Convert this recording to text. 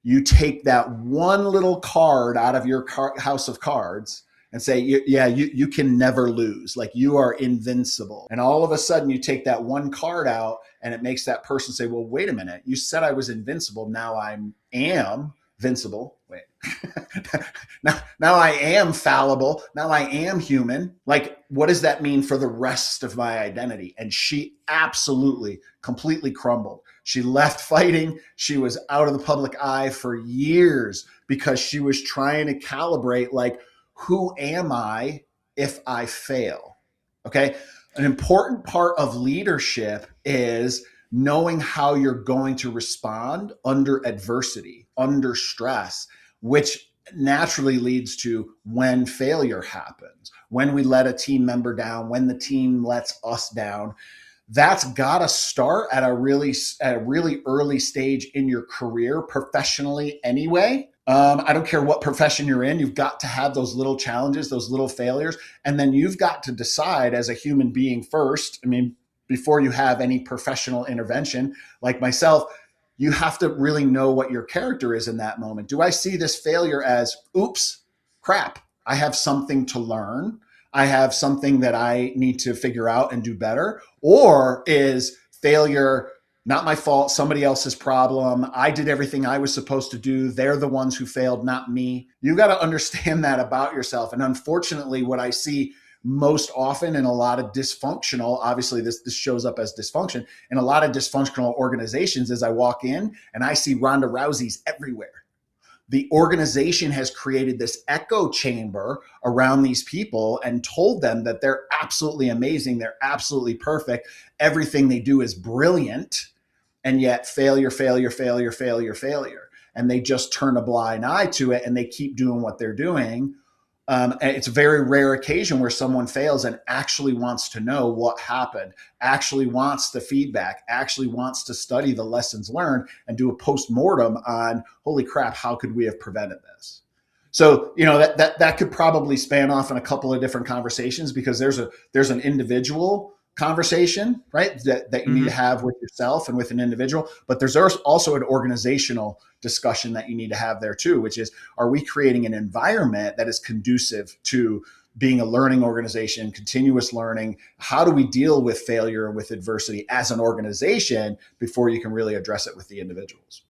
you take that one little card out of your house of cards and say, yeah, you can never lose. Like, you are invincible. And all of a sudden you take that one card out and it makes that person say, well, wait a minute, you said I was invincible. Now I am invincible. Wait, now I am fallible. Now I am human. Like, what does that mean for the rest of my identity? And she absolutely, completely crumbled. She left fighting. She was out of the public eye for years because she was trying to calibrate, like, who am I if I fail? Okay. An important part of leadership is knowing how you're going to respond under adversity, under stress, which naturally leads to when failure happens, when we let a team member down, when the team lets us down. That's got to start at a really early stage in your career professionally anyway. I don't care what profession you're in, you've got to have those little challenges, those little failures. And then you've got to decide as a human being first. I mean, before you have any professional intervention, like myself, you have to really know what your character is in that moment. Do I see this failure as, oops, crap, I have something to learn? I have something that I need to figure out and do better? Or is failure not my fault, somebody else's problem? I did everything I was supposed to do. They're the ones who failed, not me. You got to understand that about yourself. And unfortunately, what I see most often in a lot of dysfunctional, obviously this shows up as dysfunction, in a lot of dysfunctional organizations, is I walk in and I see Ronda Rouseys everywhere. The organization has created this echo chamber around these people and told them that they're absolutely amazing, they're absolutely perfect, everything they do is brilliant, and yet failure, failure, failure, failure, failure. And they just turn a blind eye to it and they keep doing what they're doing. And it's a very rare occasion where someone fails and actually wants to know what happened, actually wants the feedback, actually wants to study the lessons learned and do a post-mortem on, holy crap, how could we have prevented this? So, that could probably span off in a couple of different conversations, because there's an individual conversation, right, that you need to have with yourself and with an individual, but there's also an organizational discussion that you need to have there too, which is, are we creating an environment that is conducive to being a learning organization, continuous learning? How do we deal with failure and with adversity as an organization before you can really address it with the individuals?